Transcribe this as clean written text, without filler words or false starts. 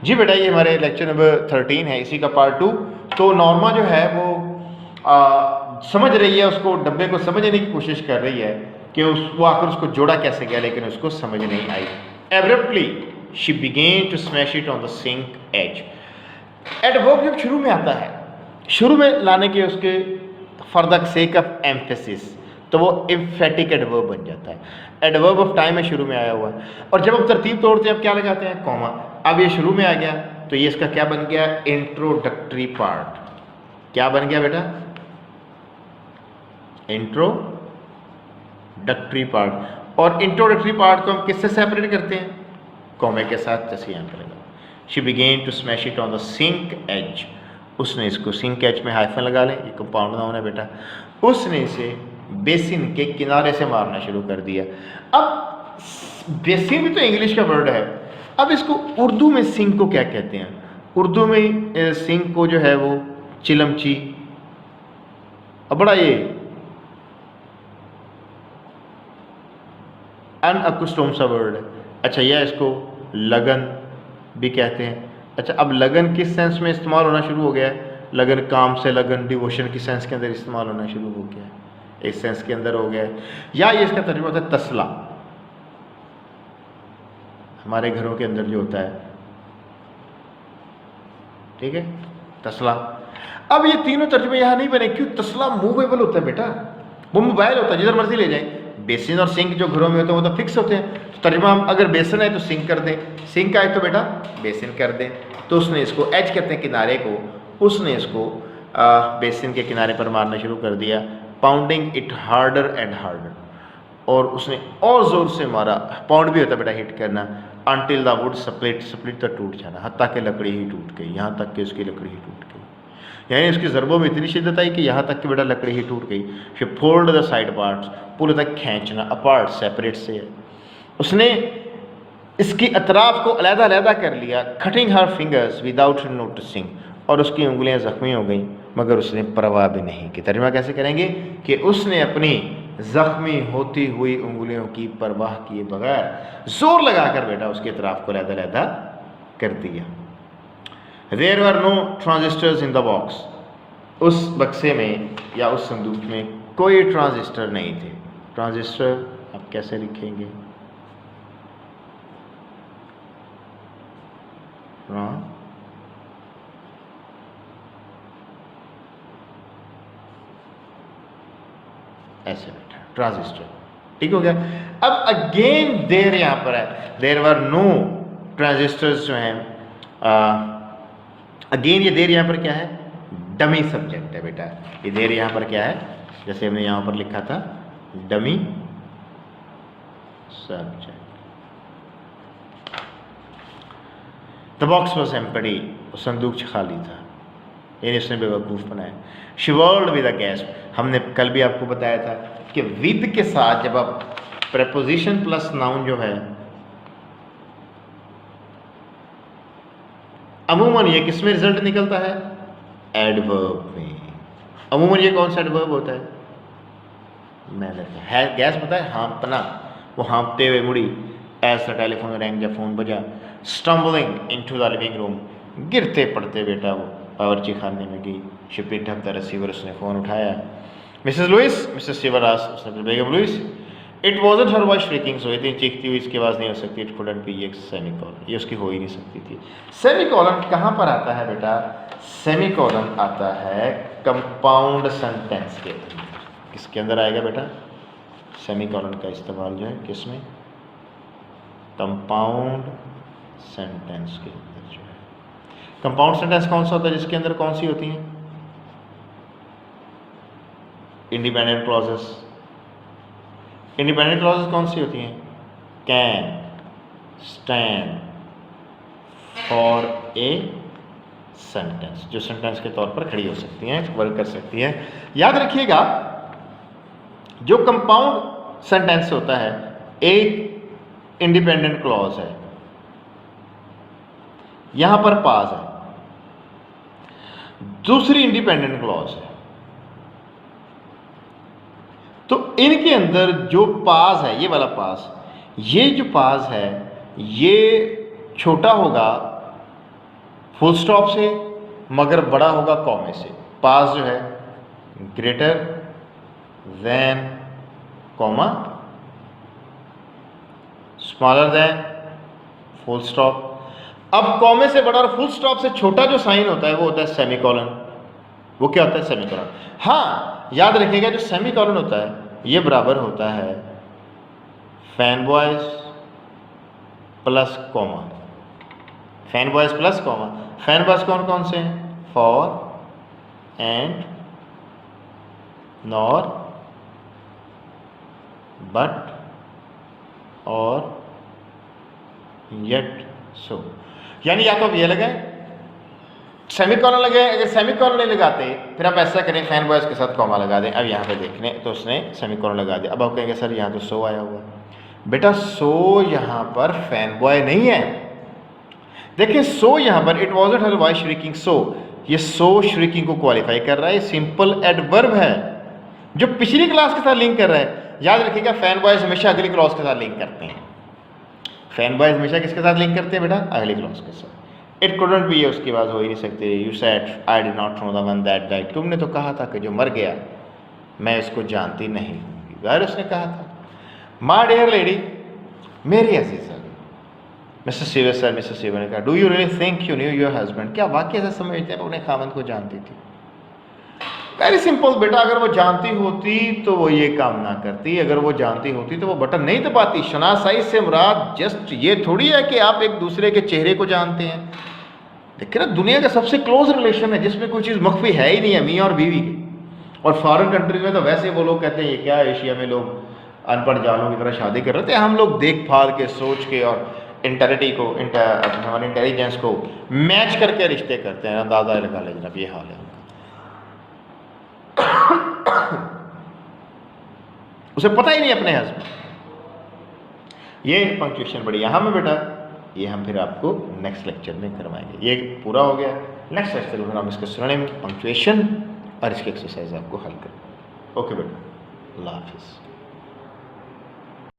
जी बेटा, ये हमारे लेक्चर नंबर 13 है, इसी का पार्ट 2। तो नॉर्मा जो है वो समझ रही है, उसको डब्बे को समझने की कोशिश कर रही है कि वो आकर उसको जोड़ा कैसे गया, लेकिन उसको समझ नहीं आई। Abruptly she begin to smash it on the sink edge. Adverb जब शुरू में आता है, शुरू में लाने के उसके for the sake of emphasis, तो वो एम्फेटिक एडवर्ब बन जाता है। एडवर्ब ऑफ टाइम में शुरू में आया हुआ है, और जब हम तरतीब तोड़ते हैं अब क्या लगाते हैं, कॉमा। अब ये शुरू में आ गया तो ये इसका क्या बन गया, इंट्रोडक्टरी पार्ट। क्या बन गया बेटा, इंट्रोडक्टरी पार्ट। और इंट्रोडक्टरी पार्ट को हम किससे सेपरेट करते हैं, कॉमे के साथ, जैसे यहाँ पर। She begin to smash it on the sink edge, उसने इसको सिंक एज में हाइफन लगा लें, ये कंपाउंड नाउन है बेटा। उसने इसे बेसिन के किनारे से मारना शुरू कर दिया। अब बेसिन भी तो इंग्लिश का वर्ड है, अब इसको उर्दू में सिंक को क्या कहते हैं, उर्दू में सिंक को जो है वो चिलमची, अब बड़ा ये अनअकुस्टोम सा वर्ड है। अच्छा, यह इसको लगन भी कहते हैं। अच्छा, अब लगन किस सेंस में इस्तेमाल होना शुरू हो गया है, लगन काम से लगन, डिवोशन की सेंस के अंदर इस्तेमाल होना शुरू हो गया है, इस सेंस के अंदर हो गया है। या ये इसका तर्जुमा होता है तसला, हमारे घरों के अंदर जो होता है, ठीक है, तसला। अब ये तीनों तर्जुमे यहाँ नहीं बने, क्यों, तसला मूवेबल होता है बेटा, वो मोबाइल होता है, जिधर मर्जी ले जाएं। बेसिन और सिंक जो घरों में होते हैं वो तो फिक्स होते हैं, तो तर्जुमा हम अगर बेसिन है तो सिंक कर दें, सिंक आए तो बेटा बेसिन कर दें। तो उसने इसको एज कहते हैं किनारे को, उसने इसको बेसिन के किनारे पर मारना शुरू कर दिया, pounding it harder and harder, और उसने और ज़ोर से मारा, पाउंड भी होता है बेटा हिट करना, until the wood split, split तक टूट जाना, हत्ता कि लकड़ी ही टूट गई, यहाँ तक कि उसकी लकड़ी ही टूट गई, यानी उसकी ज़रबों में इतनी शिद्दत आई कि यहाँ तक कि बेटा लकड़ी ही टूट गई। She fold the side parts, पूरे तक खींचना, अपार्ट सेपरेट से है, उसने इसकी अतराफ को अलहदा-अलहदा कर लिया, कटिंग हर फिंगर्स विदाउट नोटिसिंग, और उसकी उंगलियां ज़ख्मी हो गई मगर उसने परवाह भी नहीं की। तर्जुमा कैसे करेंगे कि उसने अपनी ज़ख्मी होती हुई उंगलियों की परवाह किए बगैर जोर लगाकर बेटा उसके अतराफ को अलहदा-अलहदा कर दिया। There were no transistors in the box, उस बक्से में या उस संदूक में कोई ट्रांजिस्टर नहीं थे। ट्रांजिस्टर आप कैसे लिखेंगे, ऐसे बैठा ट्रांजिस्टर, ठीक हो गया। अब अगेन देर यहाँ पर है, देर वर नो ट्रांजिस्टर्स जो हैं, अगेन ये देर यहाँ पर क्या है, डमी सब्जेक्ट है बेटा, ये देर यहाँ पर क्या है, जैसे हमने यहाँ पर लिखा था dummy subject. The box was empty, संदूक खाली था, यानी उसने बेवकूफ़ बनाया। She world with a gasp, हमने कल भी आपको बताया था कि विद के साथ जब आप प्रेपोजिशन प्लस नाउन जो है, अमूमन ये किस में रिजल्ट निकलता है, एडवर्ब में। अमूमन ये कौन सा एडवर्ब होता है, मैंने है गैस पता है, हाँपना, वो हाँपते हुए मुड़ी, एज द टेलीफोन रैंग, जब फोन बजा, stumbling into the living room, गिरते पड़ते बेटा वो बावर्ची खाने में गई। She picked up the receiver, उसने फ़ोन उठाया। मिसेस लुइस, मिसेस सिवरास, उसने बेगम Lewis. It wasn't her voice shrieking, so इतनी चीखती हुई इसकी आवाज़ नहीं हो सकती। It couldn't be a semicolon, ये उसकी हो ही नहीं सकती थी। सेमीकोलन कहाँ पर आता है बेटा, सेमीकोलन आता है कंपाउंड सेंटेंस के अंदर। किसके अंदर आएगा बेटा, सेमीकोलन का इस्तेमाल जो है किस में, कंपाउंड सेंटेंस के अंदर जो है। कंपाउंड सेंटेंस कौन सा होता है, जिसके अंदर कौन सी होती हैं, इंडिपेंडेंट क्लॉजेस। इंडिपेंडेंट क्लॉजेस कौन सी होती हैं, can, stand, for a sentence, जो सेंटेंस के तौर पर खड़ी हो सकती हैं, वर्क कर सकती हैं। याद रखिएगा, जो कंपाउंड सेंटेंस होता है, एक इंडिपेंडेंट क्लॉज है, यहां पर पास है, दूसरी इंडिपेंडेंट क्लॉज है, तो इनके अंदर जो पास है, ये वाला पास, ये जो पास है ये छोटा होगा फुल स्टॉप से, मगर बड़ा होगा कॉमे से। पास जो है greater than comma, smaller than full stop. अब कॉमे से बड़ा और फुल स्टॉप से छोटा जो साइन होता है वो होता है सेमीकोलन। वो क्या होता है? सेमीकोलन। हाँ, याद रखिएगा जो सेमीकोलन होता है ये बराबर होता है fan boys plus comma. Fan boys plus comma. Fan boys कौन कौन से हैं? फॉर, एंड, नॉर, बट, और, येट, सो। यानी या तो अब ये लगाए, सेमीकोलन लगाए। अगर सेमीकोलन नहीं लगाते फिर आप ऐसा करें, फैन बॉयज के साथ कॉमा लगा दें। अब यहाँ पे देखने तो उसने सेमीकोलन लगा दिया। अब आप कहेंगे सर यहाँ तो सो आया हुआ है। बेटा सो यहाँ पर फैन बॉय नहीं है। देखिए सो यहाँ पर it wasn't her voice shrieking, so ये सो श्रीकिंग को क्वालिफाई कर रहा है। सिंपल एडवर्ब है जो पिछली क्लास के साथ लिंक कर रहा है। याद रखिएगा फैन बॉयज हमेशा अगली क्लॉज के साथ लिंक करते हैं। फैन बॉयज हमेशा किसके साथ लिंक करते हैं बेटा? अगली क्लॉज के साथ। इट कुडंट बी, उसकी बात हो ही नहीं सकती। You said I did not know the one that died, तुमने तो कहा था कि जो मर गया मैं इसको जानती नहीं हूँ। यार उसने कहा था। माय डियर लेडी, मेरी Aziza Mrs sewer sir, Mrs sewer ने कहा do you really think you new your husband, क्या वाकई ऐसा समझते हैं अपने खामन को जानती थी? वेरी सिंपल बेटा, अगर वो जानती होती तो वो ये काम ना करती। अगर वो जानती होती तो वो बटन नहीं दबाती। शनासाई से मुराद जस्ट ये थोड़ी है कि आप एक दूसरे के चेहरे को जानते हैं। देखिए ना, दुनिया का सबसे क्लोज रिलेशन है जिसमें कोई चीज़ मख्फी है ही नहीं है, मियाँ और बीवी की। और फॉरेन कंट्रीज में तो वैसे वो लोग कहते हैं ये क्या, एशिया में लोग अनपढ़ जालों की तरह शादी कर रहे थे। हम लोग देख भाल के, सोच के और इंटेलिटी को, हमारे इंटेलिजेंस को मैच करके रिश्ते करते हैं। अंदाजा लगा ले जनाब, ये हाल है। उसे पता ही नहीं अपने हस्बैंड। ये पंक्चुएशन बड़ी अहम है बेटा, ये हम फिर आपको नेक्स्ट लेक्चर में करवाएंगे। ये पूरा हो गया। नेक्स्ट लेक्चर में हम इसके सिनोनिम, पंक्चुएशन और इसकी एक्सरसाइज आपको हल करेंगे। ओके बेटा, अल्लाह हाफिज़।